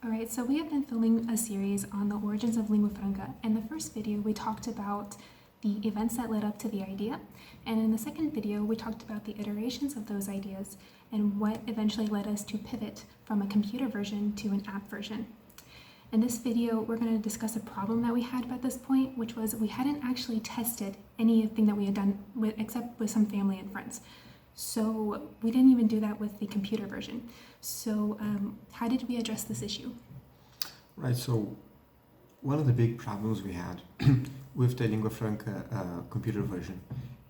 All right, so we have been filming a series on the origins of Lingua Franca. In the first video, we talked about the events that led up to the idea. And in the second video, we talked about the iterations of those ideas and what eventually led us to pivot from a computer version to an app version. In this video, we're going to discuss a problem that we had at this point, which was we hadn't actually tested anything that we had done except with some family and friends. So we didn't even do that with the computer version. So how did we address this issue? Right, so one of the big problems we had with the Lingua Franca computer version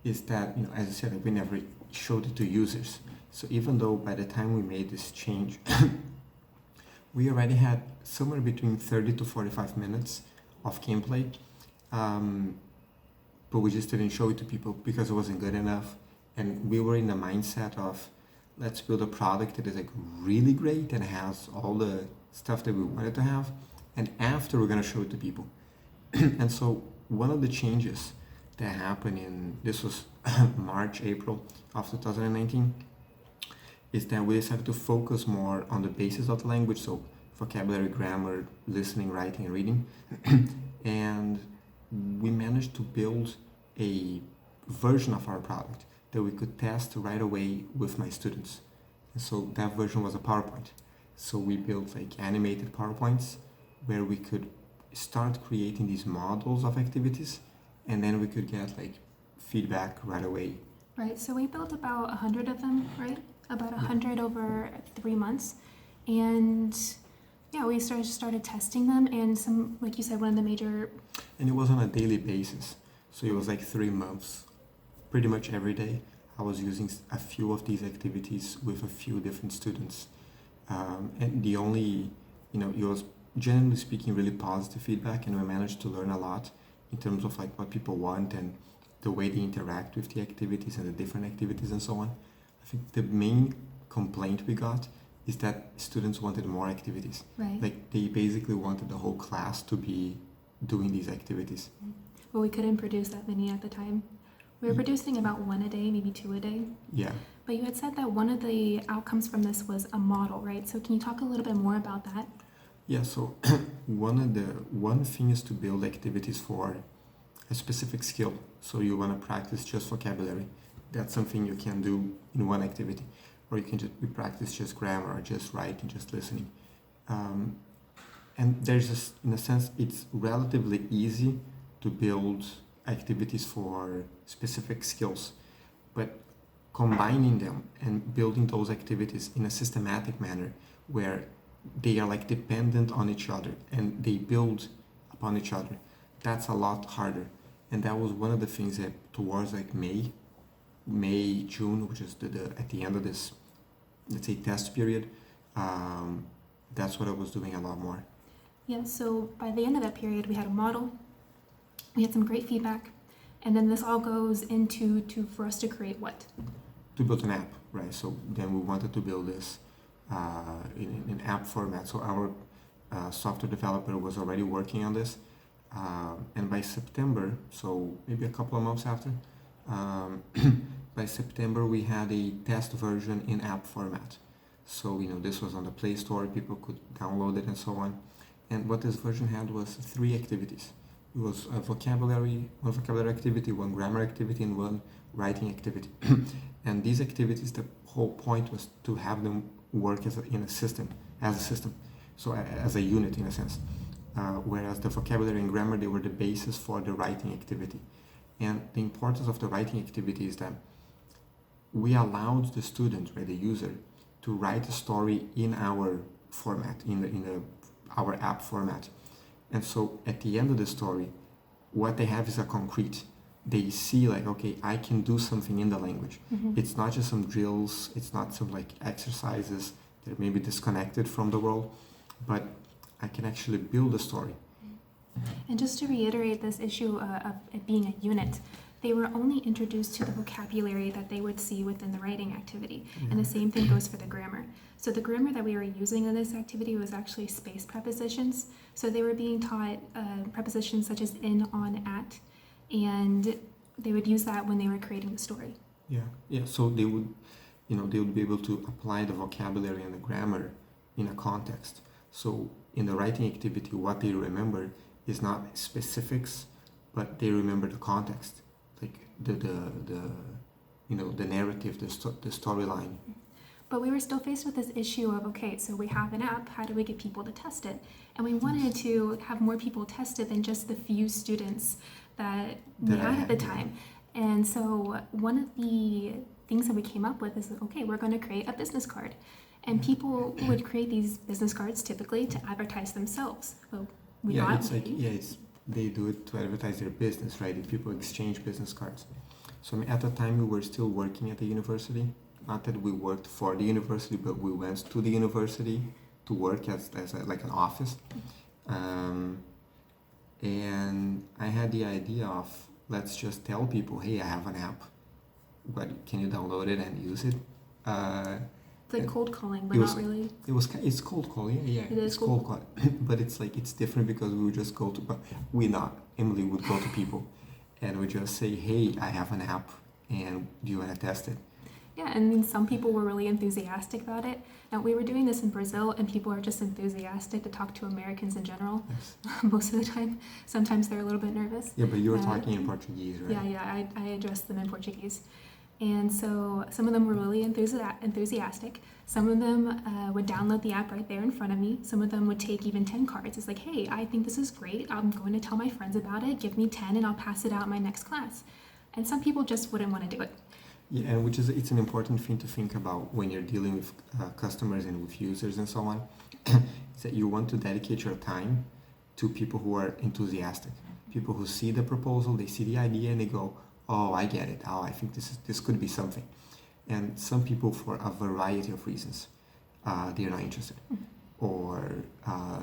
is that, as I said, we never showed it to users. So even though by the time we made this change, we already had somewhere between 30 to 45 minutes of gameplay, but we just didn't show it to people because it wasn't good enough. And we were in the mindset of, let's build a product that is like really great and has all the stuff that we wanted to have, and after we're going to show it to people. And so one of the changes that happened this was March, April of 2019, is that we decided to focus more on the basis of the language, so vocabulary, grammar, listening, writing, and reading. And we managed to build a version of our product that we could test right away with my students. And so that version was a PowerPoint. So we built like animated PowerPoints where we could start creating these models of activities, and then we could get like feedback right away. Right, so we built about 100 of them, right? About 100 over 3 months. And yeah, we started testing them, and some, like you said, one of the major... And it was on a daily basis. So it was like 3 months. Pretty much every day I was using a few of these activities with a few different students. And the only, it was generally speaking really positive feedback, and we managed to learn a lot in terms of like what people want and the way they interact with the activities and the different activities and so on. I think the main complaint we got is that students wanted more activities. Right. Like they basically wanted the whole class to be doing these activities. Well, we couldn't produce that many at the time. We were producing about 1 a day, maybe 2 a day. Yeah. But you had said that one of the outcomes from this was a model, right? So can you talk a little bit more about that? Yeah, so one thing is to build activities for a specific skill. So you want to practice just vocabulary. That's something you can do in one activity. Or you can just practice just grammar, or just writing, just listening. And there's just, in a sense, it's relatively easy to build activities for specific skills, but combining them and building those activities in a systematic manner where they are like dependent on each other and they build upon each other, that's a lot harder. And that was one of the things that towards like May, June, which is at the end of this, let's say, test period, that's what I was doing a lot more. Yeah, so by the end of that period, we had a model, we had some great feedback, and then this all goes into for us to create what? To build an app, right? So then we wanted to build this in app format. So our software developer was already working on this, and by September, so maybe a couple of months after, by September we had a test version in app format. So this was on the Play Store, people could download it and so on. And what this version had was 3 activities. It was one vocabulary activity, one grammar activity, and one writing activity. And these activities, the whole point was to have them work as a system, so as a unit in a sense. Whereas the vocabulary and grammar, they were the basis for the writing activity. And the importance of the writing activity is that we allowed the student, right, the user, to write a story in our format, our app format. And so at the end of the story, what they have is a concrete. They see like, okay, I can do something in the language. Mm-hmm. It's not just some drills, it's not some like exercises that may be disconnected from the world, but I can actually build a story. And just to reiterate this issue of it being a unit, they were only introduced to the vocabulary that they would see within the writing activity. Mm-hmm. And the same thing goes for the grammar. So the grammar that we were using in this activity was actually space prepositions. So they were being taught prepositions such as in, on, at, and they would use that when they were creating the story. Yeah. So they would, they would be able to apply the vocabulary and the grammar in a context. So in the writing activity, what they remember is not specifics, but they remember the context, like the narrative, the storyline. But we were still faced with this issue of, okay, so we have an app, how do we get people to test it? And we wanted to have more people test it than just the few students that we had at the time. And so one of the things that we came up with is, okay, we're going to create a business card. And people would create these business cards typically to advertise themselves. But they do it to advertise their business, right? And people exchange business cards. So at the time we were still working at the university. Not that we worked for the university, but we went to the university to work as like an office. And I had the idea of, let's just tell people, hey, I have an app. But can you download it and use it? It's like cold calling, but not really. It's cold calling, yeah. It's cold calling. But it's different because we would just go to, but Emily would go to people and would just say, hey, I have an app and do you want to test it? Yeah, I mean, some people were really enthusiastic about it. Now, we were doing this in Brazil, and people are just enthusiastic to talk to Americans in general, yes. Most of the time. Sometimes they're a little bit nervous. Yeah, but you were talking in Portuguese, right? Yeah, I addressed them in Portuguese. And so some of them were really enthusiastic. Some of them would download the app right there in front of me. Some of them would take even 10 cards. It's like, hey, I think this is great. I'm going to tell my friends about it. Give me 10 and I'll pass it out in my next class. And some people just wouldn't want to do it. Yeah, and it's an important thing to think about when you're dealing with customers and with users and so on, is that you want to dedicate your time to people who are enthusiastic, people who see the proposal, they see the idea, and they go, oh, I get it. Oh, I think this could be something. And some people, for a variety of reasons, they're not interested, or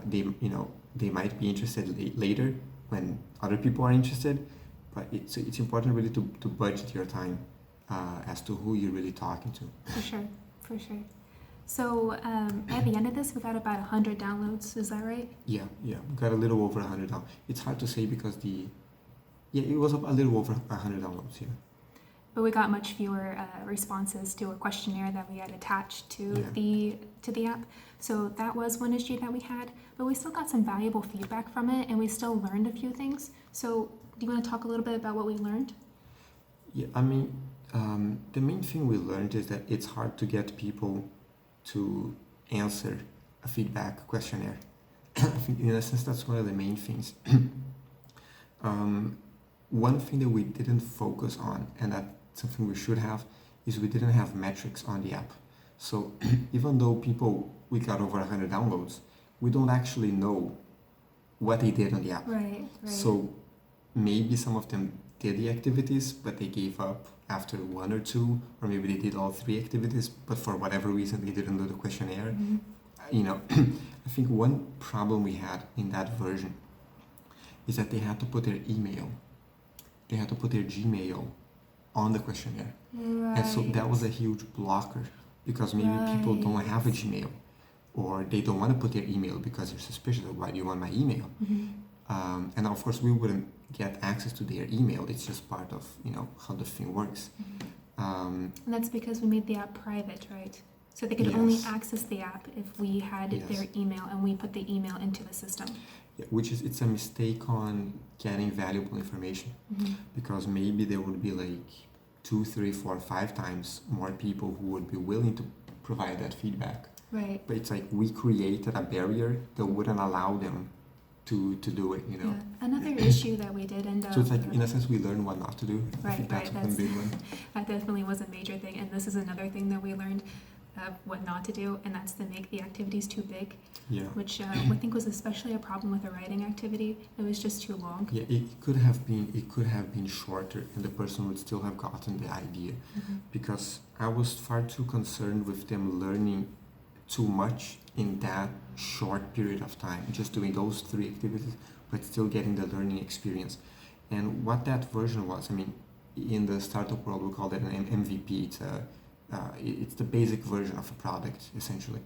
they might be interested later when other people are interested. But it's important really to budget your time as to who you're really talking to. For sure. So at the end of this, we got about 100 downloads. Is that right? Yeah. We got a little over 100 downloads. It's hard to say because it was a little over 100 downloads. Yeah. But we got much fewer responses to a questionnaire that we had attached to the app. So that was one issue that we had. But we still got some valuable feedback from it, and we still learned a few things. So do you want to talk a little bit about what we learned? Yeah, I mean, the main thing we learned is that it's hard to get people to answer a feedback questionnaire. I think in a sense that's one of the main things. One thing that we didn't focus on, and that's something we should have, is we didn't have metrics on the app. So even though we got over 100 downloads, we don't actually know what they did on the app. Right. So maybe some of them did the activities, but they gave up after one or two, or maybe they did all three activities, but for whatever reason they didn't do the questionnaire. I think one problem we had in that version is that they had to put their email, they had to put their Gmail on the questionnaire. Right. And so that was a huge blocker, because maybe people don't have a Gmail, or they don't want to put their email because they're suspicious of, why do you want my email? And of course we wouldn't get access to their email. It's just part of how the thing works. And that's because we made the app private, right? So they could only access the app if we had their email and we put the email into the system. Yeah, it's a mistake on getting valuable information, because maybe there would be like 2, 3, 4, 5 times more people who would be willing to provide that feedback. Right. But it's like we created a barrier that wouldn't allow them to do it, Yeah. Another issue that we did end up... So it's like, in a sense, we learned what not to do. Right, I think that's one big one. That definitely was a major thing, and this is another thing that we learned of what not to do, and that's to make the activities too big. Yeah. Which I think was especially a problem with the writing activity. It was just too long. Yeah, it could have been shorter, and the person would still have gotten the idea, because I was far too concerned with them learning too much in that short period of time, just doing those 3 activities, but still getting the learning experience. And what that version was, I mean, in the startup world, we call that an MVP. It's the basic version of a product, essentially.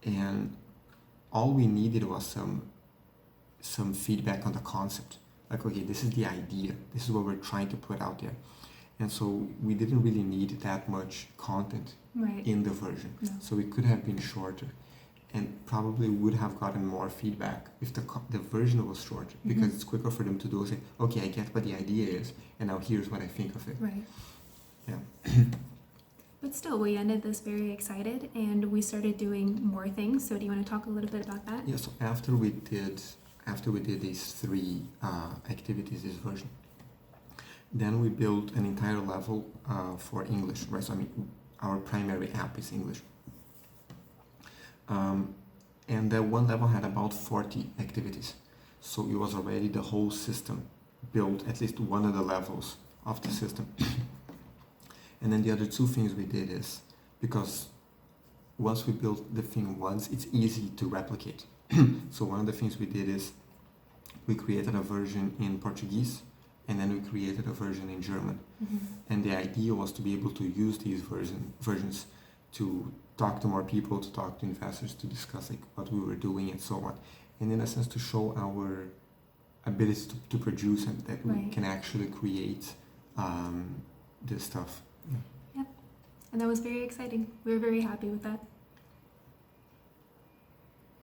And all we needed was some feedback on the concept. Like, okay, this is the idea. This is what we're trying to put out there. And so we didn't really need that much content in the version. No. So it could have been shorter. and probably would have gotten more feedback if the version was short, because it's quicker for them to do, say, okay, I get what the idea is, and now here's what I think of it. Right. Yeah. But still, we ended this very excited, and we started doing more things. So do you want to talk a little bit about that? Yeah, so after we did these three activities, this version, then we built an entire level for English, right? So I mean, our primary app is English. And that one level had about 40 activities. So it was already the whole system built, at least one of the levels of the system. And then the other two things we did is, because once we built the thing once, it's easy to replicate. So one of the things we did is we created a version in Portuguese, and then we created a version in German. And the idea was to be able to use these versions to talk to more people, to talk to investors, to discuss like what we were doing and so on. And in a sense to show our ability to produce, and that we can actually create this stuff. Yep. And that was very exciting. We were very happy with that.